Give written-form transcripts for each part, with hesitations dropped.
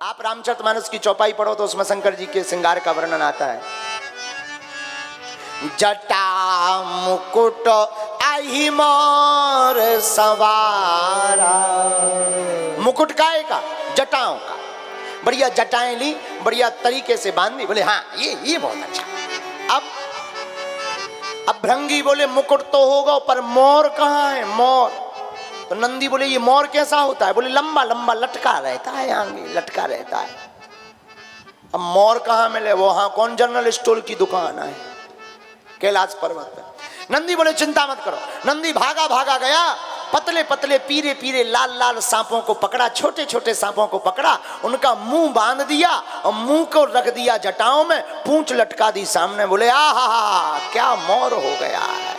आप रामचरितमानस की चौपाई पढ़ो तो उसमें शंकर जी के श्रृंगार का वर्णन आता है। जटा मुकुट आही मोर सवारा, मुकुट काय का? जटाओं का। बढ़िया जटाएं ली, बढ़िया तरीके से बांध दी। बोले हाँ ये बहुत अच्छा। अब भृंगी बोले मुकुट तो होगा पर मोर कहाँ है? मोर। तो नंदी बोले ये मोर कैसा होता है? बोले लंबा लंबा लटका रहता है, आगे लटका रहता है। अब मोर कहाँ मिले? वो हाँ कौन जनरल स्टोर की दुकान है कैलाश पर्वत पे। नंदी बोले चिंता मत करो। नंदी भागा भागा गया, पतले पतले पीरे पीरे लाल लाल सांपों को पकड़ा, छोटे छोटे सांपों को पकड़ा, उनका मुंह बांध दिया और मुंह को रख दिया जटाओं में, पूंछ लटका दी सामने। बोले आहा क्या मोर हो गया है।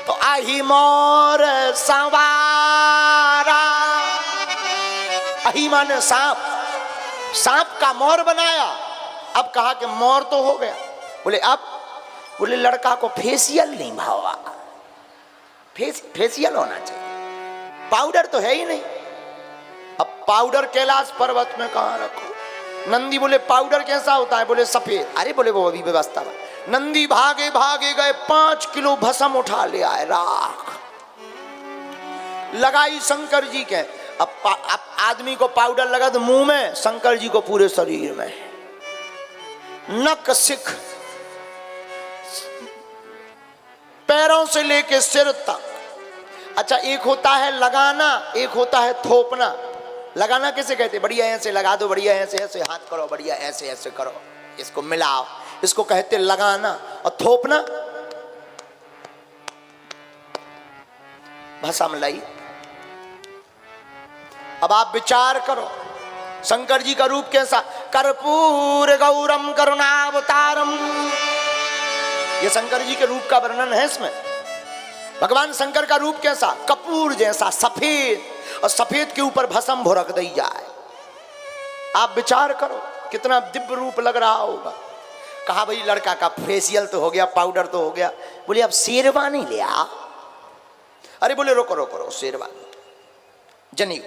तो आही मोर सवारा, आही माने सांप, सांप का मोर बनाया। अब कहा कि मोर तो हो गया। बोले अब? बोले लड़का को फेशियल नहीं भावा, फेशियल होना चाहिए, पाउडर तो है ही नहीं। अब पाउडर कैलाश पर्वत में कहां रखो? नंदी बोले पाउडर कैसा होता है? बोले सफेद। अरे बोले वो अभी व्यवस्था है। नंदी भागे भागे गए, 5 किलो भस्म उठा ले आए, राख लगाई शंकर जी के। अब आदमी को पाउडर लगा तो मुंह में, शंकर जी को पूरे शरीर में, नक सिख पैरों से लेके सिर तक। अच्छा एक होता है लगाना, एक होता है थोपना। लगाना किसे कहते? बढ़िया ऐसे लगा दो, बढ़िया ऐसे ऐसे हाथ करो, बढ़िया ऐसे ऐसे करो, इसको मिलाओ, इसको कहते लगाना। और थोपना भाषा में लाई। अब आप विचार करो शंकर जी का रूप कैसा? कर्पूर गौरम करुणावतारम, ये शंकर जी के रूप का वर्णन है इसमें। भगवान शंकर का रूप कैसा? कपूर जैसा सफेद, और सफेद के ऊपर भस्म भुरक दी जाए। आप विचार करो कितना दिव्य रूप लग रहा होगा। कहा भाई लड़का का फेशियल तो हो गया, पाउडर तो हो गया। बोले अब शेरवानी ले आ। अरे बोले रोको रोको रोको, शेरवानी जनेऊ।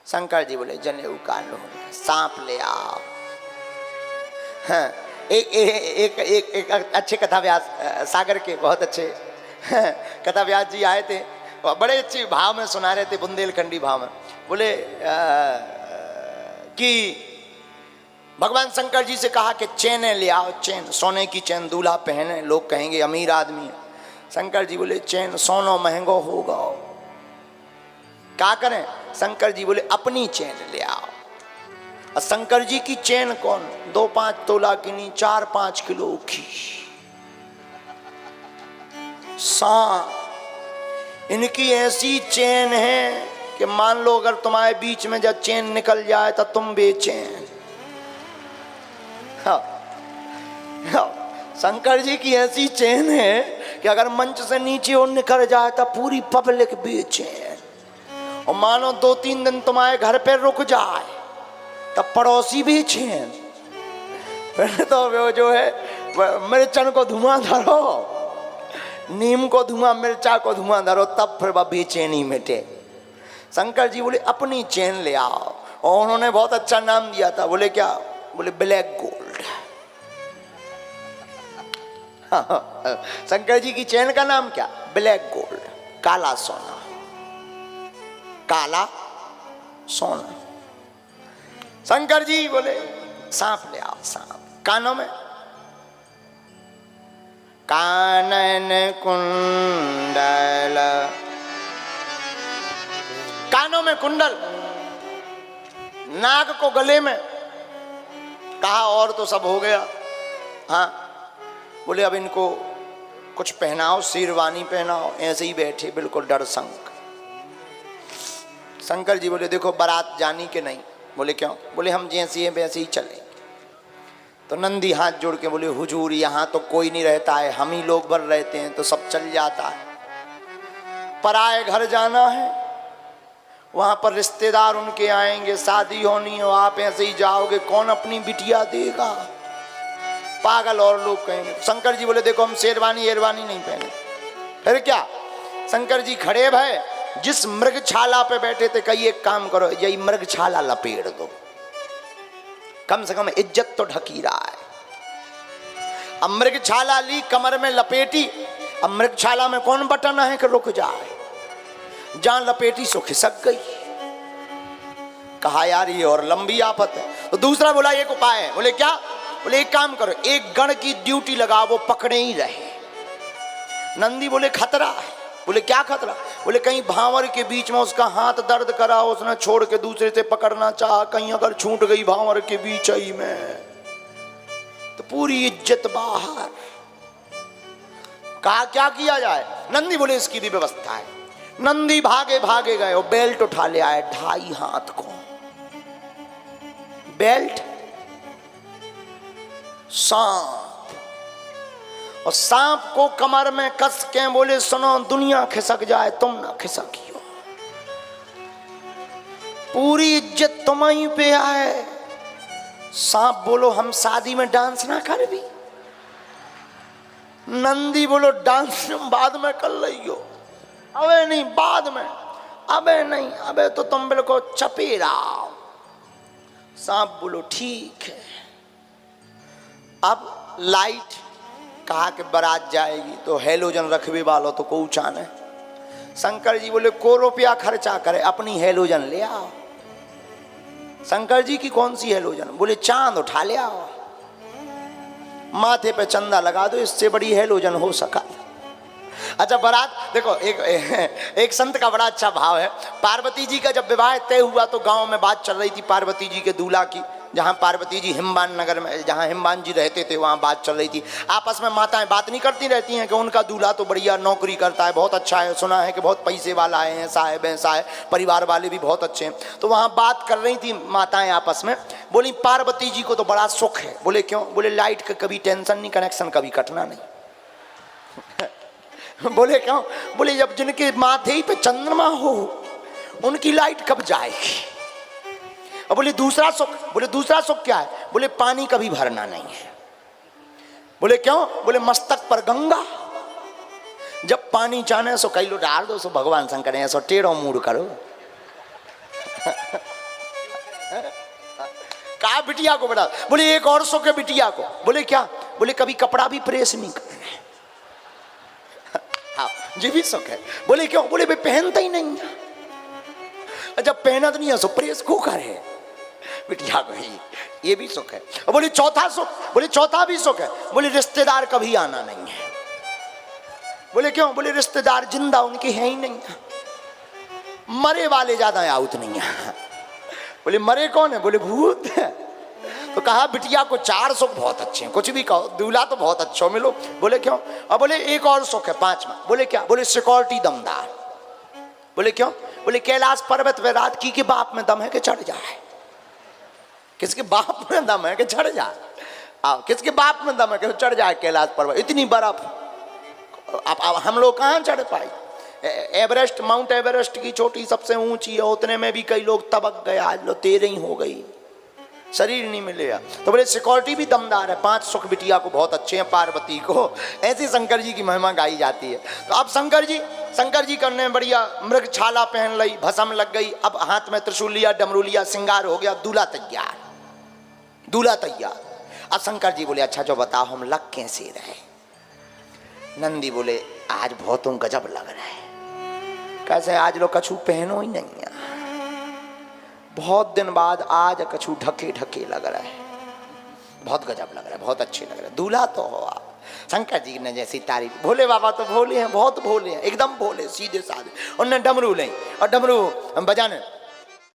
शंकर जी बोले जनेऊ का लो, सांप ले आओ। हाँ, एक अच्छे कथा व्यास सागर के बहुत अच्छे कथा व्यास जी आए थे, और बड़े अच्छे भाव में सुना रहे थे, बुंदेलखंडी भाव में। बोले कि भगवान शंकर जी से कहा कि चैन ले आओ, चैन, सोने की चैन दूल्हा पहने, लोग कहेंगे अमीर आदमी है। शंकर जी बोले चैन सोना महंगा होगा, क्या करें? शंकर जी बोले अपनी चैन ले आओ। और शंकर जी की चैन कौन? 2-5 तोला की नहीं, 4-5 किलो की सांप। इनकी ऐसी चैन है कि मान लो अगर तुम्हारे बीच में जब चैन निकल जाए तो तुम बेचैन। शंकर जी की ऐसी चैन है कि अगर मंच से नीचे और निकल जाए तो पूरी पब्लिक बेचैन। और मानो 2-3 दिन तुम्हारे घर पे रुक जाए तब पड़ोसी भी चैन। फिर तो वो जो है मिर्चन को धुआं धरो, नीम को धुआं, मिर्चा को धुआं धरो, तब फिर वह बेचैनी मिटे। शंकर जी बोले अपनी चैन ले आओ। और उन्होंने बहुत अच्छा नाम दिया था। बोले क्या? बोले ब्लैक गोल्ड। शंकर जी की चैन का नाम क्या? ब्लैक गोल्ड, काला सोना, काला सोना। शंकर जी बोले सांप ले आओ, सांप। कानों में कानन कुंडल, कानों में कुंडल, नाक को गले में। कहा और तो सब हो गया। हाँ बोले अब इनको कुछ पहनाओ, शेरवानी पहनाओ, ऐसे ही बैठे बिल्कुल डर संक। शंकर जी बोले देखो बारात जानी के नहीं। बोले क्यों? बोले हम जैसे हैं वैसे ही चलेंगे। तो नंदी हाथ जोड़ के बोले हुजूर यहाँ तो कोई नहीं रहता है, हम ही लोग भर रहते हैं तो सब चल जाता है। पराए घर जाना है, वहाँ पर रिश्तेदार उनके आएंगे, शादी होनी हो, आप ऐसे ही जाओगे, कौन अपनी बिटिया देगा? पागल और लोग कहेंगे। शंकर जी बोले देखो हम शेरवानी एरवानी नहीं पहने। फिर क्या? शंकर जी खड़े भय जिस मृगशाला पे बैठे थे कही एक काम करो, यही मृगशाला लपेट दो, कम से कम इज्जत तो ढकी रहा है। अब मृगशाला ली, कमर में लपेटी। अब मृगशाला में कौन बटन है कि रुक जाए, जहां लपेटी सो खिसक गई। कहा यार ये और लंबी आफत है। तो दूसरा बोला एक उपाय है। बोले क्या? बोले एक काम करो, एक गण की ड्यूटी लगाओ, वो पकड़े ही रहे। नंदी बोले खतरा है। बोले क्या खतरा? बोले कहीं भांवर के बीच में उसका हाथ दर्द करा, उसने छोड़ के दूसरे से पकड़ना चाहा, कहीं अगर छूट गई भांवर के बीच ही में तो पूरी इज्जत बाहर। कहा क्या किया जाए? नंदी बोले इसकी भी व्यवस्था है। नंदी भागे भागे गए और बेल्ट उठा ले आए 2.5 हाथ को बेल्ट, सांप, और सांप को कमर में कस के बोले सुनो दुनिया खिसक जाए तुम ना खिसकियो, पूरी इज्जत तुम्हारी पे आए। सांप बोलो हम शादी में डांस ना कर भी। नंदी बोलो डांस बाद में कर रही हो। अबे नहीं बाद में, अबे नहीं, अबे तो तुम बिल्कुल चपेरा। सांप बोलो ठीक है। अब लाइट, कहा कि बारात जाएगी तो हेलोजन रखवे वालों तो को चाने। शंकर जी बोले को रुपया खर्चा करे, अपनी हेलोजन ले आओ। शंकर जी की कौन सी हेलोजन? बोले चांद उठा ले आओ, माथे पे चंदा लगा दो, इससे बड़ी हेलोजन हो सका। अच्छा बारात देखो, एक संत का बड़ा अच्छा भाव है। पार्वती जी का जब विवाह तय हुआ तो गांव में बात चल रही थी पार्वती जी के दूल्हा की, जहां पार्वती जी हिमवान नगर में, जहां हिमवान जी रहते थे वहां बात चल रही थी। आपस में माताएं बात नहीं करती रहती हैं कि उनका दूल्हा तो बढ़िया नौकरी करता है, बहुत अच्छा है, सुना है कि बहुत पैसे वाला है, साहेब हैं, साहेब परिवार वाले भी बहुत अच्छे हैं। तो वहां बात कर रही थी माताएं आपस में। बोली पार्वती जी को तो बड़ा सुख है। बोले क्यों? बोले लाइट का कभी टेंशन नहीं, कनेक्शन कभी कटना नहीं। बोले क्यों? बोले जब जिनके माथे ही पे चंद्रमा हो उनकी लाइट कब जाएगी। और बोले दूसरा सुख? बोले दूसरा सुख क्या है? बोले पानी कभी भरना नहीं है। बोले क्यों? बोले मस्तक पर गंगा, जब पानी चाहने सो कई लो डाल दो, सो भगवान शंकर है, सो टेढ़ो मूड करो। कहा बिटिया को बता। बोले एक और सुख है बिटिया को। बोले क्या? बोले कभी कपड़ा भी प्रेस नहीं करना। हाँ ये भी सुख है। बोले क्यों? बोले वे पहनता ही नहीं है, जब पहना तो नहीं है सो प्रेस को करे। बिटिया को ही ये भी सुख है। बोले चौथा सुख? बोले चौथा भी सुख है। बोले रिश्तेदार कभी आना नहीं है। बोले क्यों? बोले रिश्तेदार जिंदा उनके हैं ही नहीं, मरे वाले ज्यादा आउत नहीं है। बोले मरे कौन है? बोले भूत है। तो कहा बिटिया को 4 सुख बहुत अच्छे हैं, कुछ भी कहो, दूल्हा तो बहुत अच्छा मिलो। बोले क्यों? और बोले एक और सुख है 5वां। बोले क्या? बोले सिक्योरिटी दमदार। बोले क्यों? बोले कैलाश पर्वत पे रात की बाप में दम है कि चढ़ जाए। किसके बाप में दम है कि चढ़ जाए? किसके बाप में दम है कि चढ़ जाए कैलाश पर्वत? इतनी बर्फ अब हम लोग कहाँ चढ़ पाए? एवरेस्ट, माउंट एवरेस्ट की चोटी सबसे ऊंची है, उतने में भी कई लोग तबक गए, आज लो 13 ही हो गई, शरीर नहीं मिलेगा। तो बोले सिक्योरिटी भी दमदार है, 5 सुख बिटिया को बहुत अच्छे हैं पार्वती को। ऐसी शंकर जी की महिमा गाई जाती है। तो अब शंकर जी करने में बढ़िया मृगछाला पहन ली, भस्म लग गई, अब हाथ में त्रिशूल लिया, डमरू लिया, श्रृंगार हो गया, दूल्हा तैयार, दूल्हा तैयार। अब शंकर जी बोले अच्छा जो बताओ हम लग कैसे रहे? नंदी बोले आज बहुत गजब लग रहा है। कैसे? आज लोग कछू पहनो ही नहीं है, बहुत दिन बाद आज कछू ढके ढके लग रहा है, बहुत गजब लग रहा है, बहुत अच्छे लग रहे हैं, दूल्हा तो हो आप। शंकर जी ने जैसी तारीफ, भोले बाबा तो भोले हैं, बहुत भोले हैं, एकदम भोले सीधे साधे। उन्होंने डमरू लें और डमरू बजाने